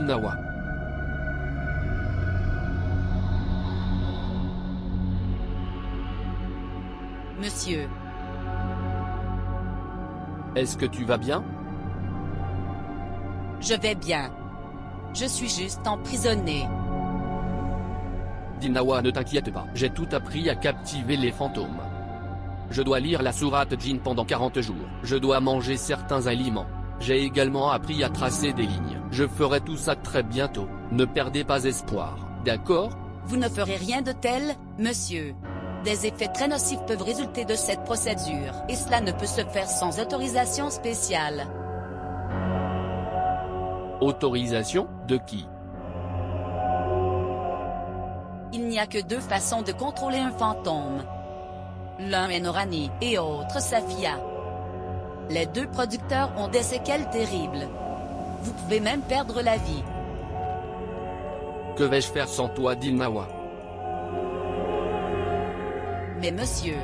Dilnawa. Monsieur, Est-ce que tu vas bien? je vais bien. Je suis juste emprisonné. Dilnawa, ne t'inquiète pas, j'ai tout appris à captiver les fantômes. Je dois lire la sourate Jinn pendant 40 jours, je dois manger certains aliments. J'ai également appris à tracer des lignes. Je ferai tout ça très bientôt, ne perdez pas espoir, d'accord? Vous ne ferez rien de tel, monsieur. Des effets très nocifs peuvent résulter de cette procédure, et cela ne peut se faire sans autorisation spéciale. Autorisation, de qui? Il n'y a que deux façons de contrôler un fantôme. L'un est Norani, et l'autre Safia. Les deux producteurs ont des séquelles terribles. Vous pouvez même perdre la vie. Que vais-je faire sans toi, Dilnawa? Mais monsieur,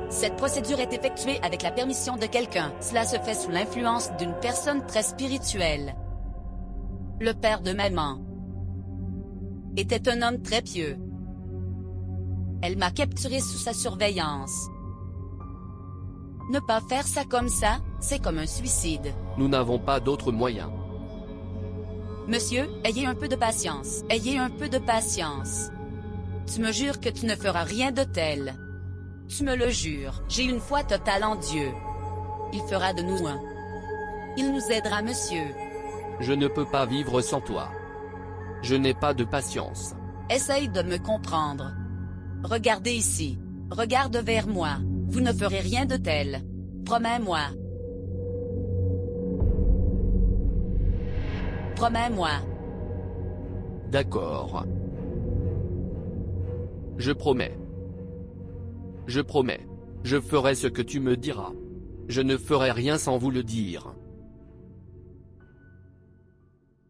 cette procédure est effectuée avec la permission de quelqu'un. Cela se fait sous l'influence d'une personne très spirituelle. Le père de maman était un homme très pieux. Elle m'a capturé sous sa surveillance. Ne pas faire ça comme ça, c'est comme un suicide. Nous n'avons pas d'autre moyen. Monsieur, ayez un peu de patience. Ayez un peu de patience. Tu me jures que tu ne feras rien de tel. Tu me le jures. J'ai une foi totale en Dieu. Il fera de nous un. Il nous aidera, monsieur. Je ne peux pas vivre sans toi. Je n'ai pas de patience. Essaye de me comprendre. Regardez ici. Regarde vers moi. Vous ne ferez rien de tel. Promets-moi. Promets-moi. D'accord. Je promets. Je promets. Je ferai ce que tu me diras. Je ne ferai rien sans vous le dire.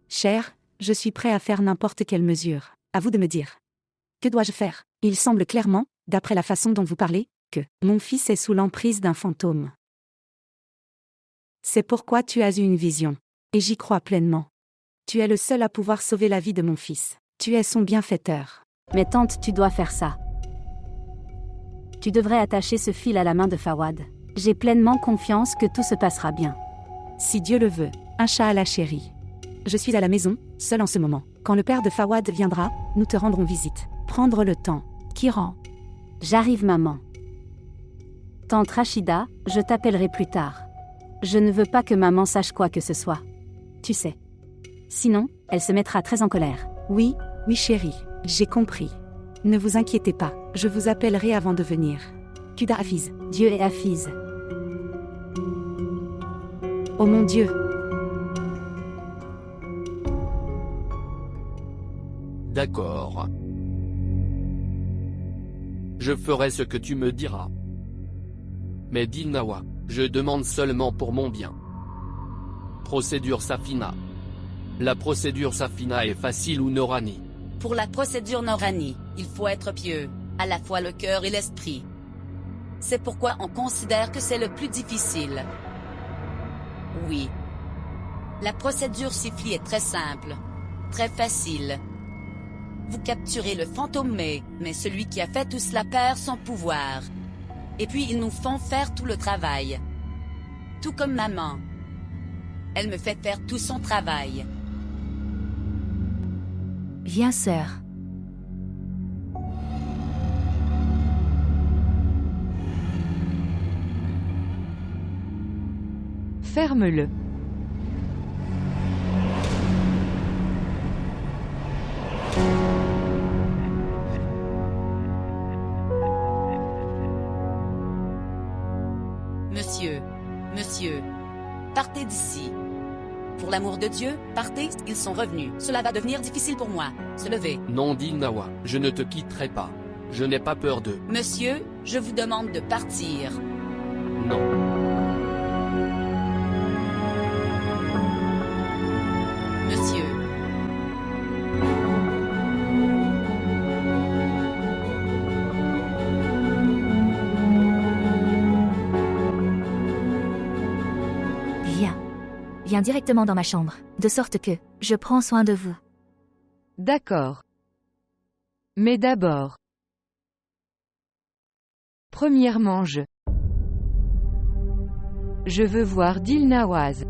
Cher, je suis prêt à faire n'importe quelle mesure. À vous de me dire. Que dois-je faire? Il semble clairement, d'après la façon dont vous parlez, que mon fils est sous l'emprise d'un fantôme. C'est pourquoi tu as eu une vision. Et j'y crois pleinement. Tu es le seul à pouvoir sauver la vie de mon fils. Tu es son bienfaiteur. Mais tante, tu dois faire ça. Tu devrais attacher ce fil à la main de Fawad. J'ai pleinement confiance que tout se passera bien. Si Dieu le veut, Inch'Allah chérie. Je suis à la maison, seule en ce moment. Quand le père de Fawad viendra, nous te rendrons visite. Prendre le temps. Kiran. J'arrive, maman. Tante Rachida, je t'appellerai plus tard. Je ne veux pas que maman sache quoi que ce soit. Tu sais. Sinon, elle se mettra très en colère. Oui, oui chérie, j'ai compris. Ne vous inquiétez pas, je vous appellerai avant de venir. Kuda Hafiz. Dieu et Hafiz. Oh mon Dieu. D'accord. Je ferai ce que tu me diras. Mais Dilnawa, je demande seulement pour mon bien. Procédure Safina. La procédure Safina est facile ou Norani? Pour la procédure Norani, il faut être pieux, à la fois le cœur et l'esprit. C'est pourquoi on considère que c'est le plus difficile. Oui. La procédure Sifli est très simple, très facile. Vous capturez le fantôme mais celui qui a fait tout cela perd son pouvoir. Et puis ils nous font faire tout le travail. Tout comme maman. Elle me fait faire tout son travail. Viens, sœur. Ferme-le. Monsieur, partez d'ici. Pour l'amour de Dieu, partez, ils sont revenus. Cela va devenir difficile pour moi. Se lever. Non Dilnawa, je ne te quitterai pas. Je n'ai pas peur de... Monsieur, je vous demande de partir. Non. Monsieur. Viens directement dans ma chambre, de sorte que je prends soin de vous. D'accord. Mais d'abord. Premièrement je veux voir Dilnawaz.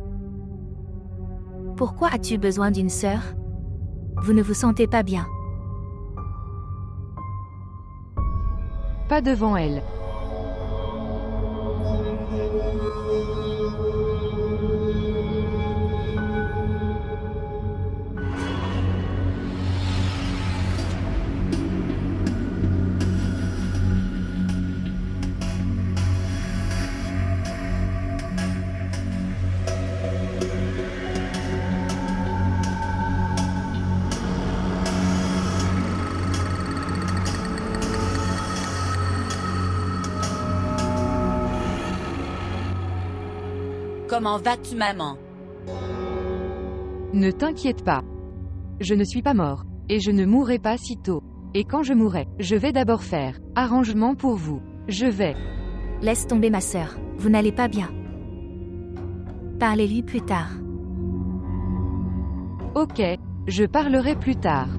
Pourquoi as-tu besoin d'une sœur? Vous ne vous sentez pas bien. Pas devant elle. Comment vas-tu, maman? Ne t'inquiète pas. Je ne suis pas mort. Et je ne mourrai pas si tôt. Et quand je mourrai, je vais d'abord faire arrangement pour vous. Je vais. Laisse tomber ma sœur, vous n'allez pas bien. Parlez-lui plus tard. Ok, je parlerai plus tard.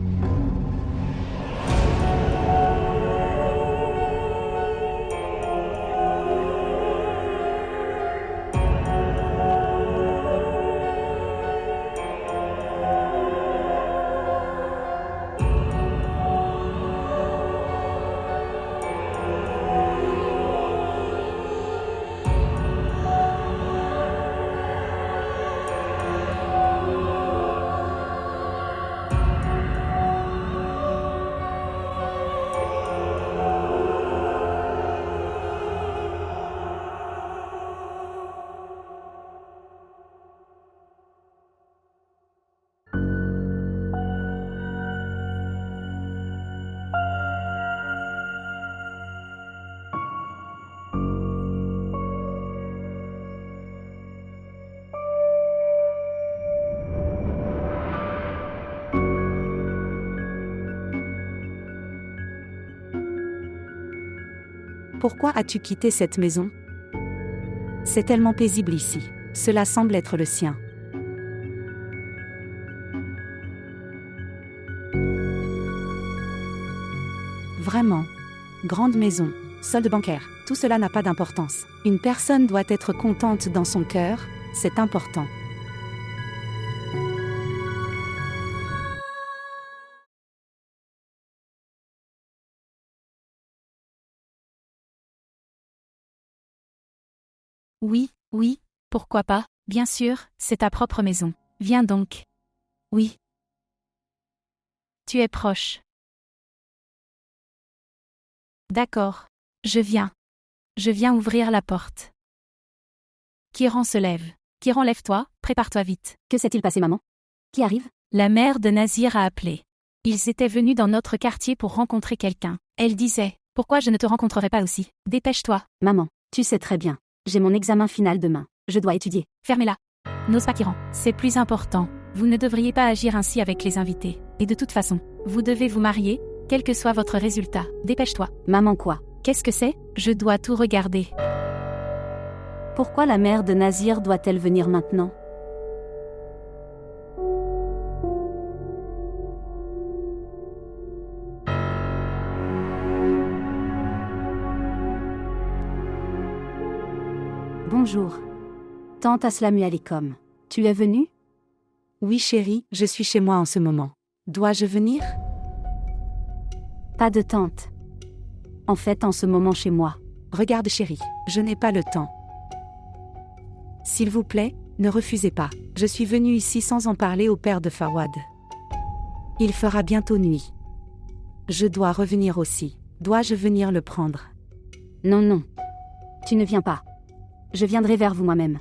Pourquoi as-tu quitté cette maison? C'est tellement paisible ici. Cela semble être le sien. Vraiment. Grande maison, solde bancaire, tout cela n'a pas d'importance. Une personne doit être contente dans son cœur, c'est important. Oui, oui, pourquoi pas, bien sûr, c'est ta propre maison. Viens donc. Oui. Tu es proche. D'accord. Je viens. Je viens ouvrir la porte. Kiran se lève. Kiran, lève-toi, prépare-toi vite. Que s'est-il passé, maman? Qui arrive? La mère de Nazir a appelé. Ils étaient venus dans notre quartier pour rencontrer quelqu'un. Elle disait, pourquoi je ne te rencontrerai pas aussi? Dépêche-toi. Maman, tu sais très bien. J'ai mon examen final demain. Je dois étudier. Fermez-la. N'ose pas, Kiran. C'est plus important. Vous ne devriez pas agir ainsi avec les invités. Et de toute façon, vous devez vous marier, quel que soit votre résultat. Dépêche-toi. Maman, quoi? Qu'est-ce que c'est? Je dois tout regarder. Pourquoi la mère de Nazir doit-elle venir maintenant? Bonjour. Tante Aslamu alaikum. Tu es venue? Oui chérie, je suis chez moi en ce moment. Dois-je venir? Pas de tante. En fait, en ce moment chez moi. Regarde chérie, je n'ai pas le temps. S'il vous plaît, ne refusez pas. Je suis venue ici sans en parler au père de Fawad. Il fera bientôt nuit. Je dois revenir aussi. Dois-je venir le prendre? Non, non. Tu ne viens pas. Je viendrai vers vous moi-même.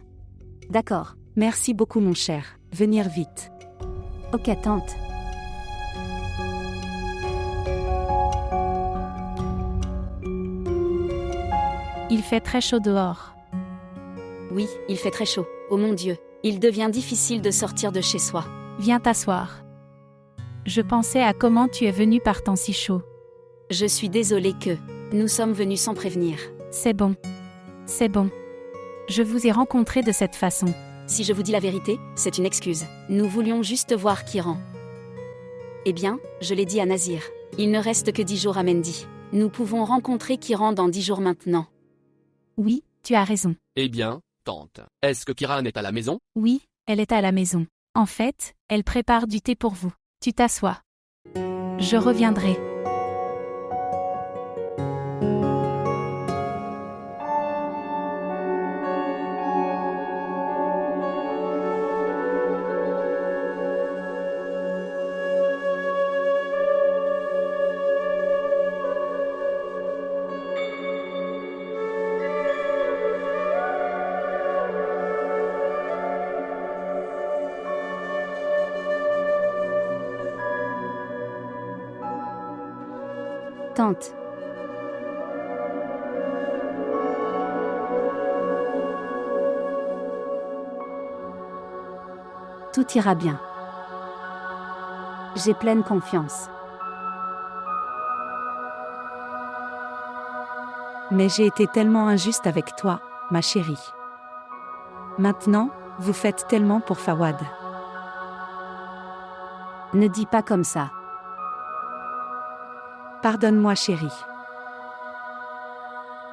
D'accord. Merci beaucoup mon cher. Venir vite. Ok tante. Il fait très chaud dehors. Oui, il fait très chaud. Oh mon Dieu, il devient difficile de sortir de chez soi. Viens t'asseoir. Je pensais à comment tu es venu par temps si chaud. Je suis désolée que nous sommes venus sans prévenir. C'est bon. C'est bon. Je vous ai rencontré de cette façon. Si je vous dis la vérité, c'est une excuse. Nous voulions juste voir Kiran. Eh bien, je l'ai dit à Nazir. Il ne reste que 10 jours à Mendy. Nous pouvons rencontrer Kiran dans 10 jours maintenant. Oui, tu as raison. Eh bien, tante, est-ce que Kiran est à la maison? Oui, elle est à la maison. En fait, elle prépare du thé pour vous. Tu t'assois. Je reviendrai. Tante. Tout ira bien. J'ai pleine confiance. Mais j'ai été tellement injuste avec toi, ma chérie. Maintenant, vous faites tellement pour Fawad. Ne dis pas comme ça. Pardonne-moi, chérie.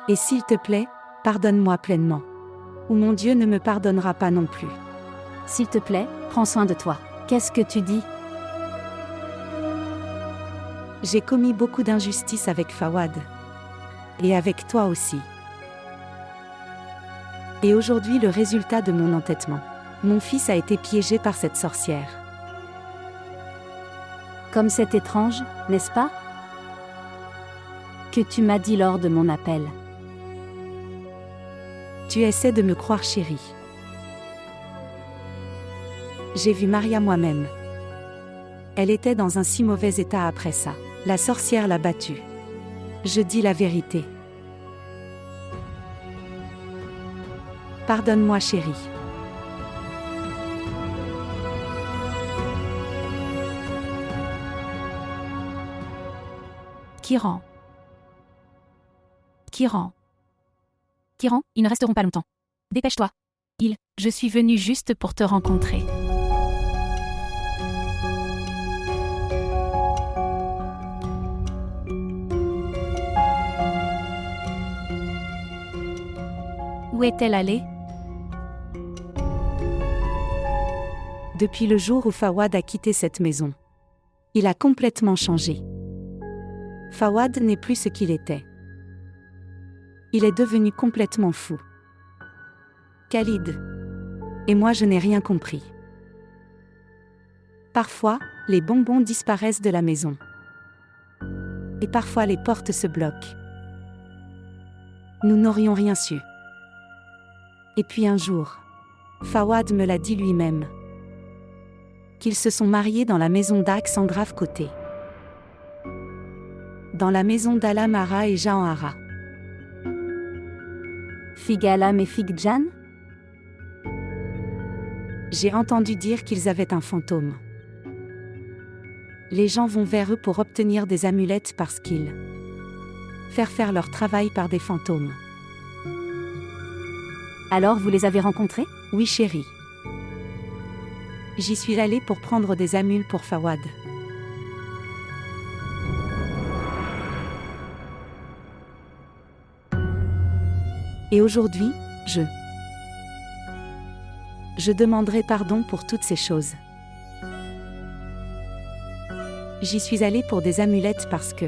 Et s'il te plaît, pardonne-moi pleinement. Ou mon Dieu ne me pardonnera pas non plus. S'il te plaît, prends soin de toi. Qu'est-ce que tu dis? J'ai commis beaucoup d'injustices avec Fawad. Et avec toi aussi. Et aujourd'hui le résultat de mon entêtement. Mon fils a été piégé par cette sorcière. Comme c'est étrange, n'est-ce pas? Que tu m'as dit lors de mon appel. Tu essaies de me croire, chérie. J'ai vu Maria moi-même. Elle était dans un si mauvais état après ça. La sorcière l'a battue. Je dis la vérité. Pardonne-moi, chérie. Kiran. Kiran, ils ne resteront pas longtemps. Dépêche-toi. Je suis venue juste pour te rencontrer. Où est-elle allée? Depuis le jour où Fawad a quitté cette maison. Il a complètement changé. Fawad n'est plus ce qu'il était. Il est devenu complètement fou. Khalid. Et moi je n'ai rien compris. Parfois, les bonbons disparaissent de la maison. Et parfois les portes se bloquent. Nous n'aurions rien su. Et puis un jour, Fawad me l'a dit lui-même. Qu'ils se sont mariés dans la maison d'Ax en grave côté. Dans la maison d'Alam Ara et Jean Ara. Fig Alam et Fig Jan? J'ai entendu dire qu'ils avaient un fantôme. Les gens vont vers eux pour obtenir des amulettes parce qu'ils faire leur travail par des fantômes. Alors vous les avez rencontrés? Oui, chérie. J'y suis allée pour prendre des amules pour Fawad. Et aujourd'hui, je demanderai pardon pour toutes ces choses. J'y suis allée pour des amulettes parce que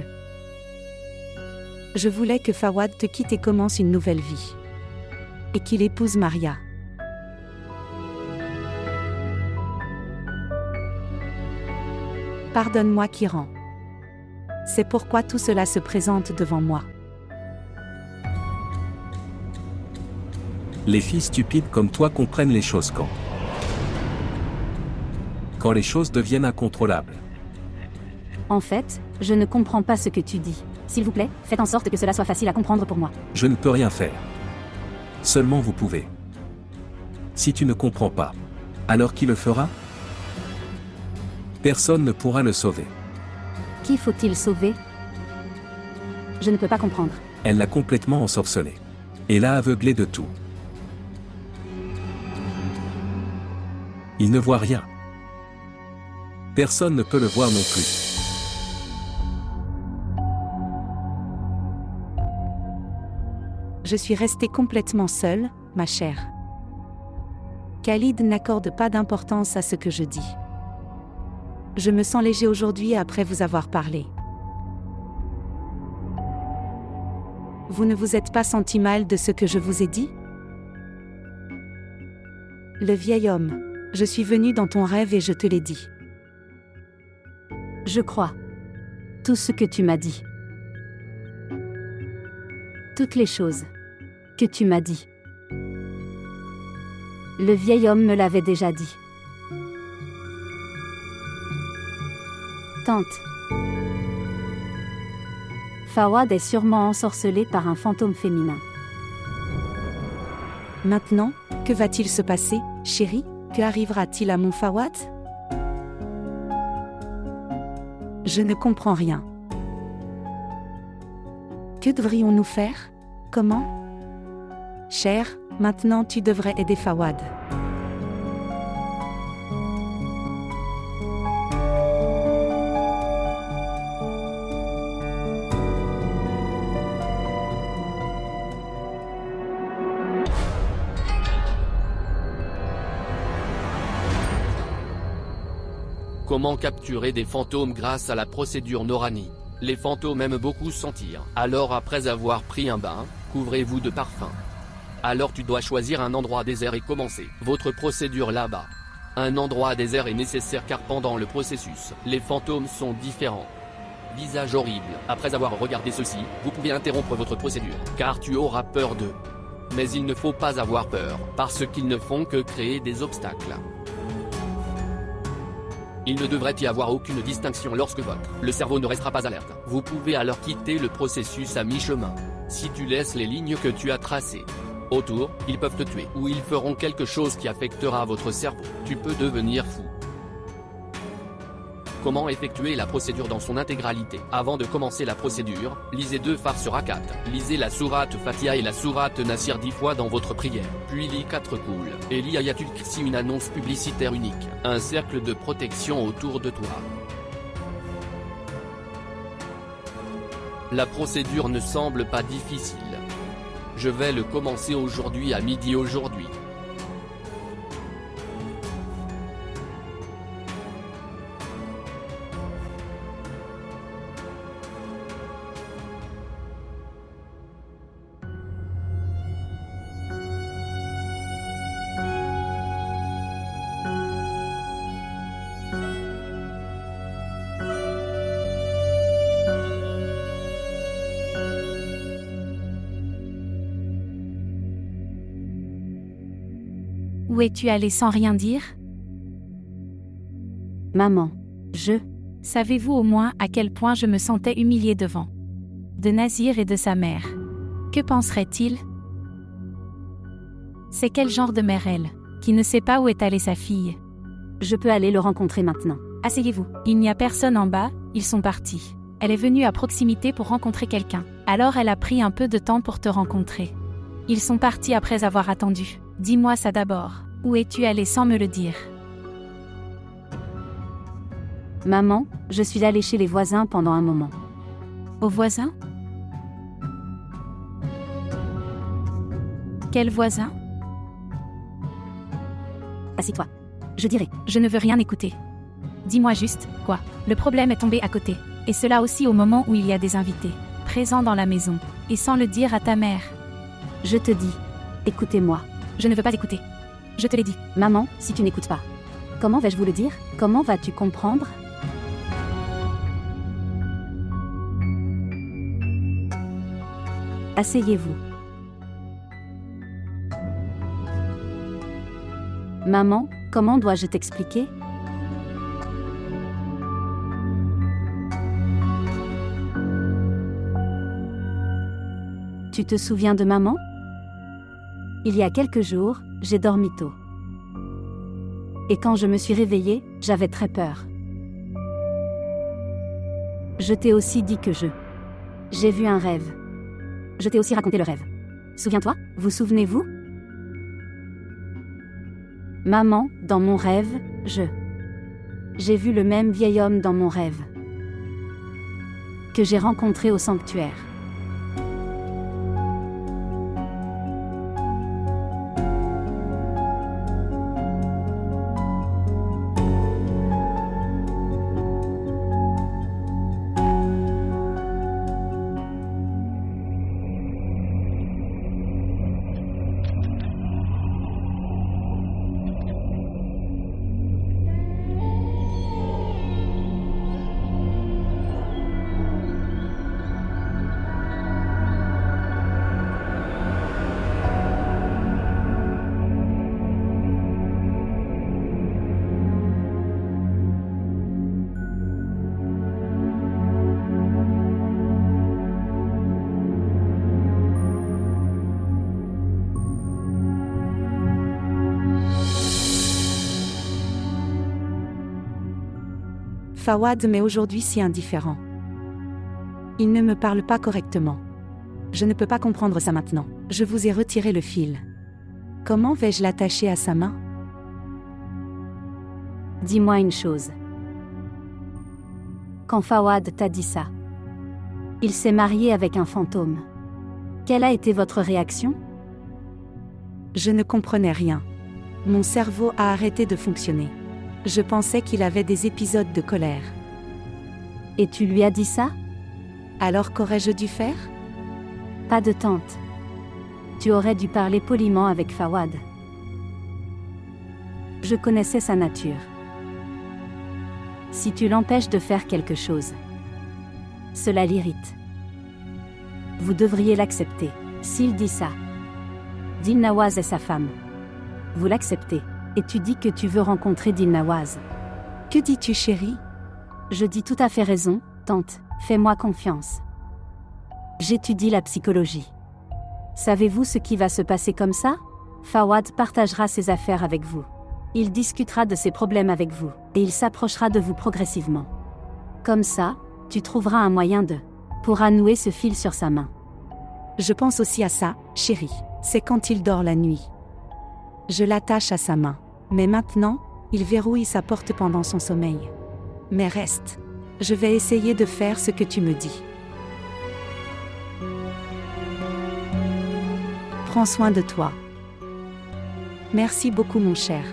je voulais que Fawad te quitte et commence une nouvelle vie. Et qu'il épouse Maria. Pardonne-moi, Kiran. C'est pourquoi tout cela se présente devant moi. Les filles stupides comme toi comprennent les choses quand les choses deviennent incontrôlables. En fait, je ne comprends pas ce que tu dis. S'il vous plaît, faites en sorte que cela soit facile à comprendre pour moi. Je ne peux rien faire. Seulement vous pouvez. Si tu ne comprends pas, alors qui le fera? Personne ne pourra le sauver. Qui faut-il sauver? Je ne peux pas comprendre. Elle l'a complètement ensorcelé. Et l'a aveuglé de tout. Il ne voit rien. Personne ne peut le voir non plus. Je suis restée complètement seule, ma chère. Khalid n'accorde pas d'importance à ce que je dis. Je me sens léger aujourd'hui après vous avoir parlé. Vous ne vous êtes pas senti mal de ce que je vous ai dit? Le vieil homme. Je suis venu dans ton rêve et je te l'ai dit. Je crois. Tout ce que tu m'as dit. Toutes les choses que tu m'as dit. Le vieil homme me l'avait déjà dit. Tante. Fawad est sûrement ensorcelé par un fantôme féminin. Maintenant, que va-t-il se passer, chérie? Que arrivera-t-il à mon Fawad? Je ne comprends rien. Que devrions-nous faire? Comment? Cher, maintenant tu devrais aider Fawad. Comment capturer des fantômes grâce à la procédure Norani? Les fantômes aiment beaucoup sentir. Alors après avoir pris un bain, couvrez-vous de parfum. Alors tu dois choisir un endroit désert et commencer votre procédure là-bas. Un endroit désert est nécessaire car pendant le processus, les fantômes sont différents. Visage horrible. Après avoir regardé ceci, vous pouvez interrompre votre procédure, car tu auras peur d'eux. Mais il ne faut pas avoir peur, parce qu'ils ne font que créer des obstacles. Il ne devrait y avoir aucune distinction lorsque le cerveau ne restera pas alerte. Vous pouvez alors quitter le processus à mi-chemin. Si tu laisses les lignes que tu as tracées autour, ils peuvent te tuer ou ils feront quelque chose qui affectera votre cerveau. Tu peux devenir fou. Comment effectuer la procédure dans son intégralité? Avant de commencer la procédure, lisez 2 farces rakat. Lisez la sourate Fatiha et la sourate Nasir 10 fois dans votre prière. Puis lis 4 couls. Et lis Ayatul Kursi, une annonce publicitaire unique. Un cercle de protection autour de toi. La procédure ne semble pas difficile. Je vais le commencer aujourd'hui à midi aujourd'hui. Où es-tu allé sans rien dire? Maman. Savez-vous au moins à quel point je me sentais humiliée devant de Nazir et de sa mère? Que penserait-il? C'est quel genre de mère elle, qui ne sait pas où est allée sa fille? Je peux aller le rencontrer maintenant. Asseyez-vous. Il n'y a personne en bas, ils sont partis. Elle est venue à proximité pour rencontrer quelqu'un. Alors elle a pris un peu de temps pour te rencontrer. Ils sont partis après avoir attendu. Dis-moi ça d'abord. Où es-tu allé sans me le dire? Maman, je suis allée chez les voisins pendant un moment. Aux voisins? Quel voisin? Assieds-toi. Je dirai. Je ne veux rien écouter. Dis-moi juste, quoi? Le problème est tombé à côté. Et cela aussi au moment où il y a des invités présents dans la maison. Et sans le dire à ta mère. Je te dis. Écoutez-moi. Je ne veux pas écouter. Je te l'ai dit. Maman, si tu n'écoutes pas. Comment vais-je vous le dire? Comment vas-tu comprendre? Asseyez-vous. Maman, comment dois-je t'expliquer? Tu te souviens de maman? Il y a quelques jours, j'ai dormi tôt. Et quand je me suis réveillée, j'avais très peur. Je t'ai aussi dit que j'ai vu un rêve. Je t'ai aussi raconté le rêve. Souviens-toi? Vous souvenez-vous? Maman, dans mon rêve, j'ai vu le même vieil homme dans mon rêve que j'ai rencontré au sanctuaire. Fawad m'est aujourd'hui si indifférent. Il ne me parle pas correctement. Je ne peux pas comprendre ça maintenant. Je vous ai retiré le fil. Comment vais-je l'attacher à sa main? Dis-moi une chose. Quand Fawad t'a dit ça, il s'est marié avec un fantôme. Quelle a été votre réaction? Je ne comprenais rien. Mon cerveau a arrêté de fonctionner. Je pensais qu'il avait des épisodes de colère. Et tu lui as dit ça? Alors qu'aurais-je dû faire? Pas de tante. Tu aurais dû parler poliment avec Fawad. Je connaissais sa nature. Si tu l'empêches de faire quelque chose, cela l'irrite. Vous devriez l'accepter. S'il dit ça, Dilnawaz est sa femme. Vous l'acceptez. Et tu dis que tu veux rencontrer Dilnawaz. Que dis-tu, chérie? Je dis tout à fait raison, tante, fais-moi confiance. J'étudie la psychologie. Savez-vous ce qui va se passer comme ça? Fawad partagera ses affaires avec vous. Il discutera de ses problèmes avec vous, et il s'approchera de vous progressivement. Comme ça, tu trouveras un moyen pourra nouer ce fil sur sa main. Je pense aussi à ça, chérie. C'est quand il dort la nuit. Je l'attache à sa main. Mais maintenant, il verrouille sa porte pendant son sommeil. Mais reste. Je vais essayer de faire ce que tu me dis. Prends soin de toi. Merci beaucoup, mon cher.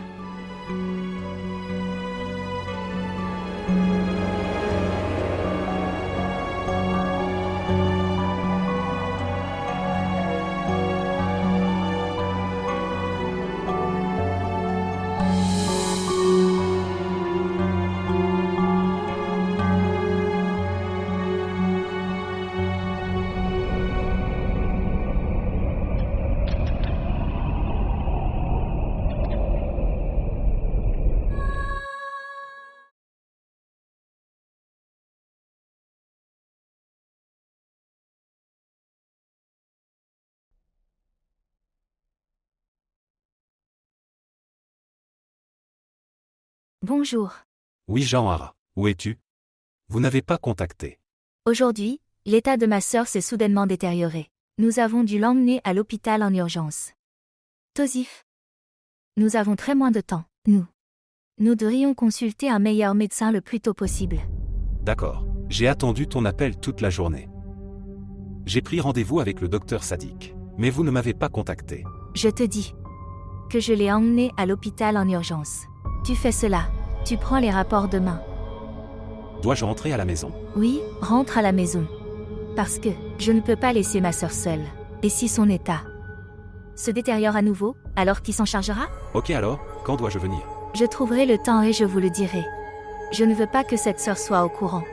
Bonjour. Oui, Jean-Hara, où es-tu? Vous n'avez pas contacté. Aujourd'hui, l'état de ma sœur s'est soudainement détérioré. Nous avons dû l'emmener à l'hôpital en urgence. Tosif. Nous avons très moins de temps, Nous devrions consulter un meilleur médecin le plus tôt possible. D'accord. J'ai attendu ton appel toute la journée. J'ai pris rendez-vous avec le docteur Sadik. Mais vous ne m'avez pas contacté. Je te dis que je l'ai emmené à l'hôpital en urgence. Tu fais cela. Tu prends les rapports demain. Dois-je rentrer à la maison? Oui, rentre à la maison. Parce que je ne peux pas laisser ma sœur seule. Et si son état se détériore à nouveau, alors qui s'en chargera? Ok alors, quand dois-je venir? Je trouverai le temps et je vous le dirai. Je ne veux pas que cette sœur soit au courant.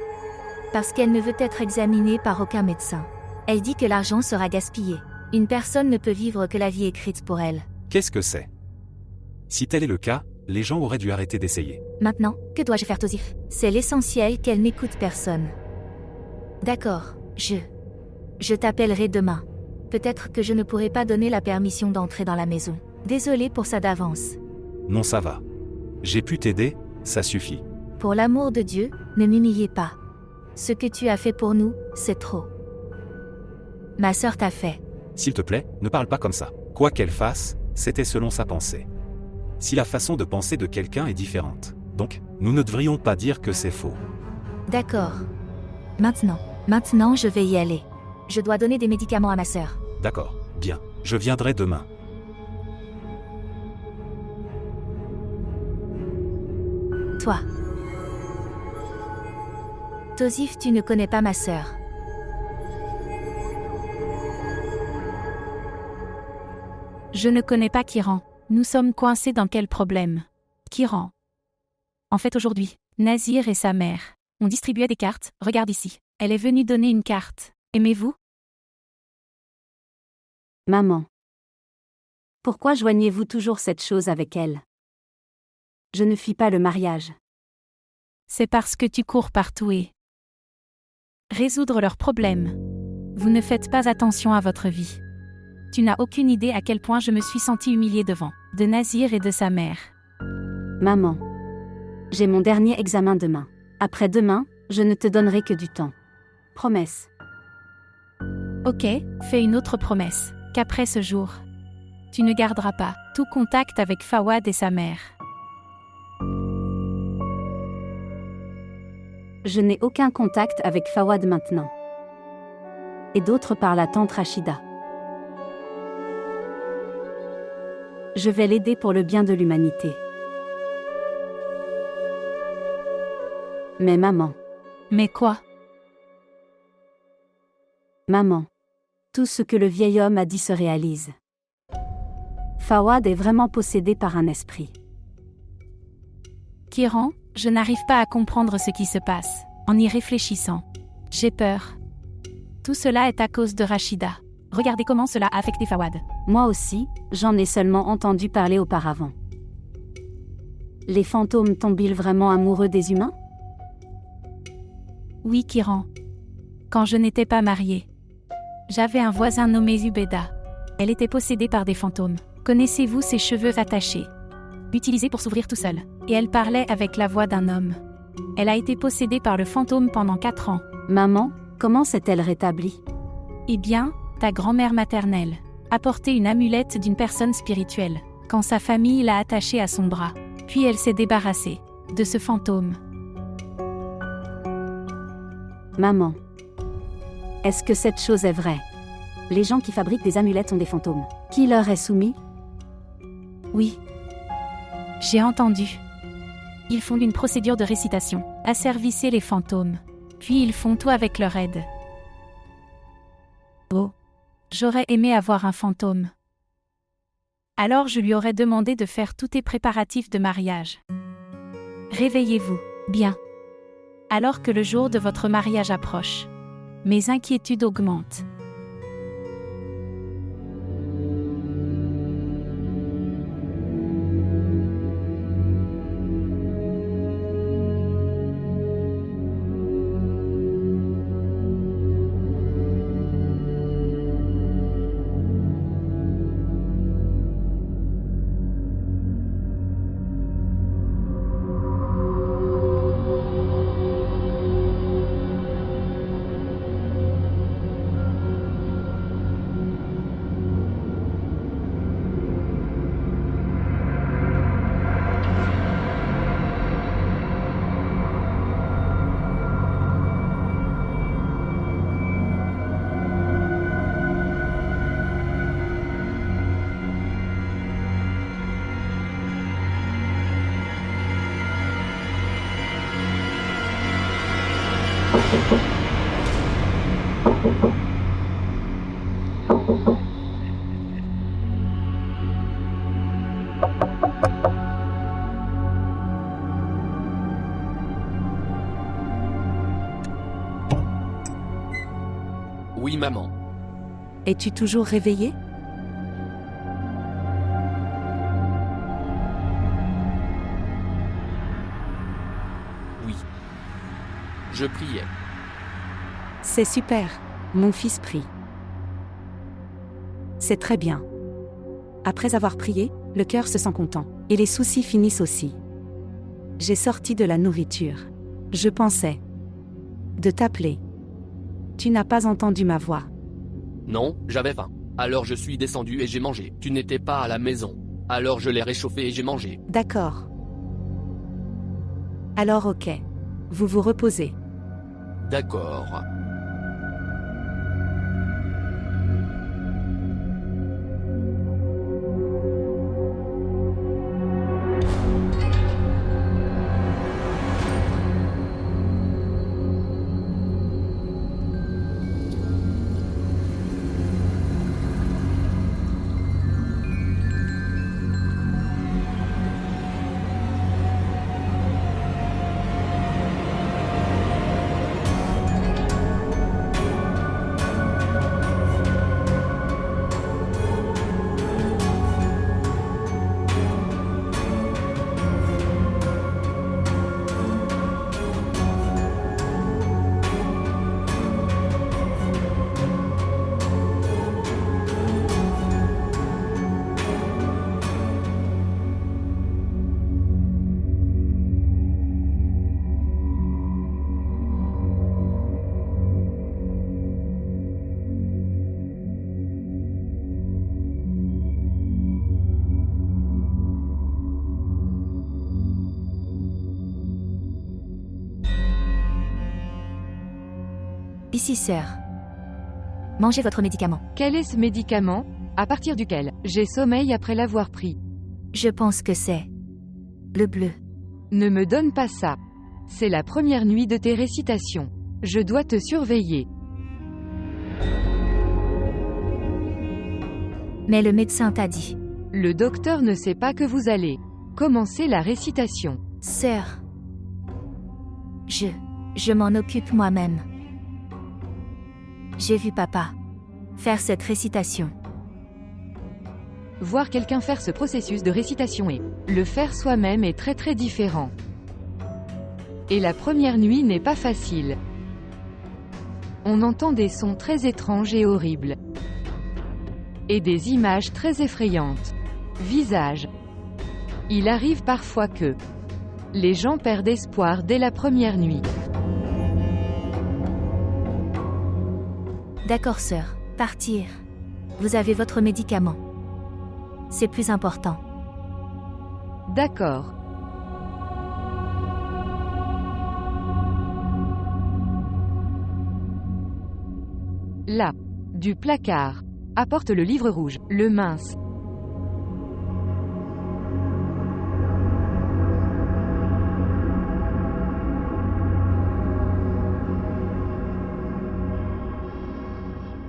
Parce qu'elle ne veut être examinée par aucun médecin. Elle dit que l'argent sera gaspillé. Une personne ne peut vivre que la vie écrite pour elle. Qu'est-ce que c'est? Si tel est le cas, les gens auraient dû arrêter d'essayer. Maintenant, que dois-je faire, Tosif? C'est l'essentiel qu'elle n'écoute personne. D'accord, je t'appellerai demain. Peut-être que je ne pourrai pas donner la permission d'entrer dans la maison. Désolé pour ça d'avance. Non, ça va. J'ai pu t'aider, ça suffit. Pour l'amour de Dieu, ne m'humiliez pas. Ce que tu as fait pour nous, c'est trop. Ma sœur t'a fait. S'il te plaît, ne parle pas comme ça. Quoi qu'elle fasse, c'était selon sa pensée. si la façon de penser de quelqu'un est différente. Donc, nous ne devrions pas dire que c'est faux. D'accord. Maintenant, je vais y aller. Je dois donner des médicaments à ma sœur. D'accord, bien. Je viendrai demain. Toi. Tosif, tu ne connais pas ma sœur. Je ne connais pas Kiran. Nous sommes coincés dans quel problème? Kiran. En fait aujourd'hui, Nazir et sa mère ont distribué des cartes, regarde ici. Elle est venue donner une carte. Aimez-vous? Maman. Pourquoi joignez-vous toujours cette chose avec elle? Je ne fuis pas le mariage. C'est parce que tu cours partout et résoudre leurs problèmes. Vous ne faites pas attention à votre vie. Tu n'as aucune idée à quel point je me suis sentie humiliée devant de Nazir et de sa mère. Maman. J'ai mon dernier examen demain. Après-demain, je ne te donnerai que du temps. Promesse. Ok, fais une autre promesse, qu'après ce jour, tu ne garderas pas tout contact avec Fawad et sa mère. Je n'ai aucun contact avec Fawad maintenant. Et d'autres par la tante Rachida. Je vais l'aider pour le bien de l'humanité. Mais maman. Mais quoi? Maman. Tout ce que le vieil homme a dit se réalise. Fawad est vraiment possédé par un esprit. Kiran, je n'arrive pas à comprendre ce qui se passe. En y réfléchissant, j'ai peur. Tout cela est à cause de Rachida. Regardez comment cela a affecté Fawad. Moi aussi, j'en ai seulement entendu parler auparavant. Les fantômes tombent-ils vraiment amoureux des humains? Oui, Kiran. Quand je n'étais pas mariée, j'avais un voisin nommé Zubeda. Elle était possédée par des fantômes. Connaissez-vous ses cheveux attachés, utilisés pour s'ouvrir tout seul? Et elle parlait avec la voix d'un homme. Elle a été possédée par le fantôme pendant 4 ans. Maman, comment s'est-elle rétablie? Eh bien, ta grand-mère maternelle a porté une amulette d'une personne spirituelle, quand sa famille l'a attachée à son bras. Puis elle s'est débarrassée de ce fantôme. Maman. Est-ce que cette chose est vraie? Les gens qui fabriquent des amulettes sont des fantômes. Qui leur est soumis? Oui. J'ai entendu. Ils font une procédure de récitation, asservisser les fantômes. Puis ils font tout avec leur aide. Oh. J'aurais aimé avoir un fantôme. Alors je lui aurais demandé de faire tous tes préparatifs de mariage. Réveillez-vous, bien. Alors que le jour de votre mariage approche, mes inquiétudes augmentent. Oui, maman. Es-tu toujours réveillé? Oui. Je priais. C'est super, mon fils prie. C'est très bien. Après avoir prié, le cœur se sent content, et les soucis finissent aussi. J'ai sorti de la nourriture. Je pensais de t'appeler. Tu n'as pas entendu ma voix. Non, j'avais faim. Alors je suis descendu et j'ai mangé. Tu n'étais pas à la maison. Alors je l'ai réchauffé et j'ai mangé. D'accord. Alors ok. Vous vous reposez. D'accord. Ici, sœur. Mangez votre médicament. Quel est ce médicament, à partir duquel j'ai sommeil après l'avoir pris? Je pense que c'est le bleu. Ne me donne pas ça. C'est la première nuit de tes récitations. Je dois te surveiller. Mais le médecin t'a dit. Le docteur ne sait pas que vous allez commencer la récitation. Sœur. Je m'en occupe moi-même. J'ai vu papa faire cette récitation. Voir quelqu'un faire ce processus de récitation et le faire soi-même est très très différent. Et la première nuit n'est pas facile. On entend des sons très étranges et horribles. Et des images très effrayantes. Visage. Il arrive parfois que les gens perdent espoir dès la première nuit. D'accord, sœur. Partir. Vous avez votre médicament. C'est plus important. D'accord. Là. Du placard. Apporte le livre rouge, le mince.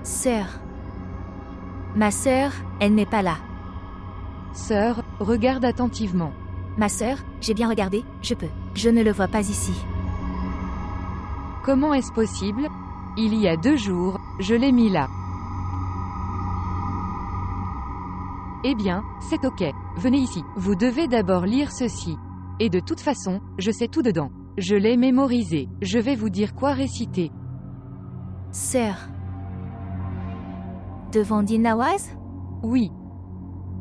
Sœur. Ma sœur, elle n'est pas là. Sœur, regarde attentivement. Ma sœur, j'ai bien regardé, je peux. Je ne le vois pas ici. Comment est-ce possible? Il y a 2 jours, je l'ai mis là. Eh bien, c'est ok. Venez ici. Vous devez d'abord lire ceci. Et de toute façon, je sais tout dedans. Je l'ai mémorisé. Je vais vous dire quoi réciter. Sœur. Devant Dinawaz? Oui.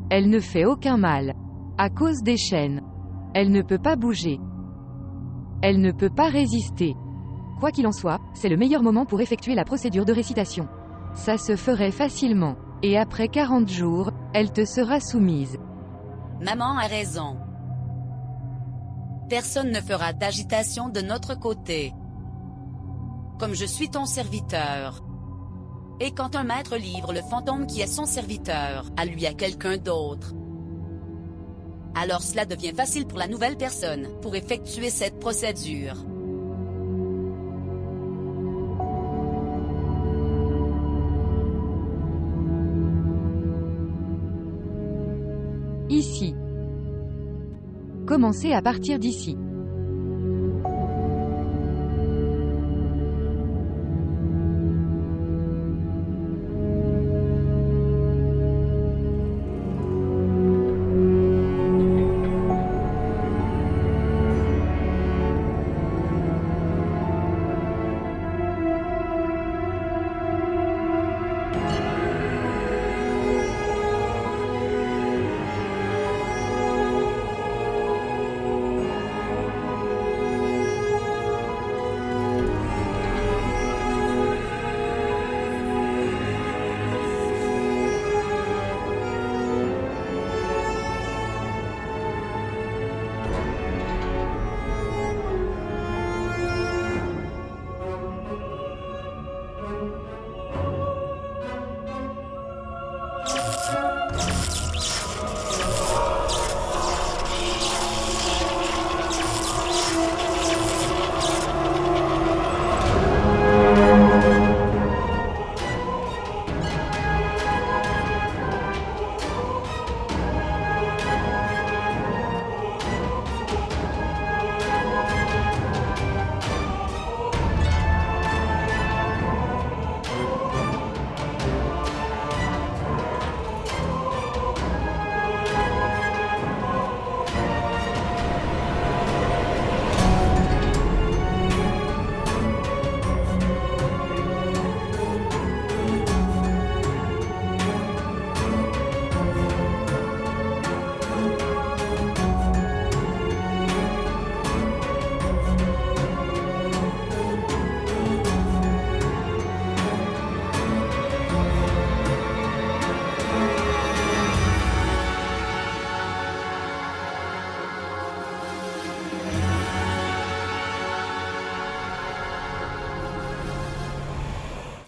Elle ne fait aucun mal. À cause des chaînes. Elle ne peut pas bouger. Elle ne peut pas résister. Quoi qu'il en soit, c'est le meilleur moment pour effectuer la procédure de récitation. Ça se ferait facilement. Et après 40 jours, elle te sera soumise. Maman a raison. Personne ne fera d'agitation de notre côté. Comme je suis ton serviteur. Et quand un maître livre le fantôme qui est son serviteur à lui à quelqu'un d'autre, alors cela devient facile pour la nouvelle personne pour effectuer cette procédure. Ici. Commencez à partir d'ici.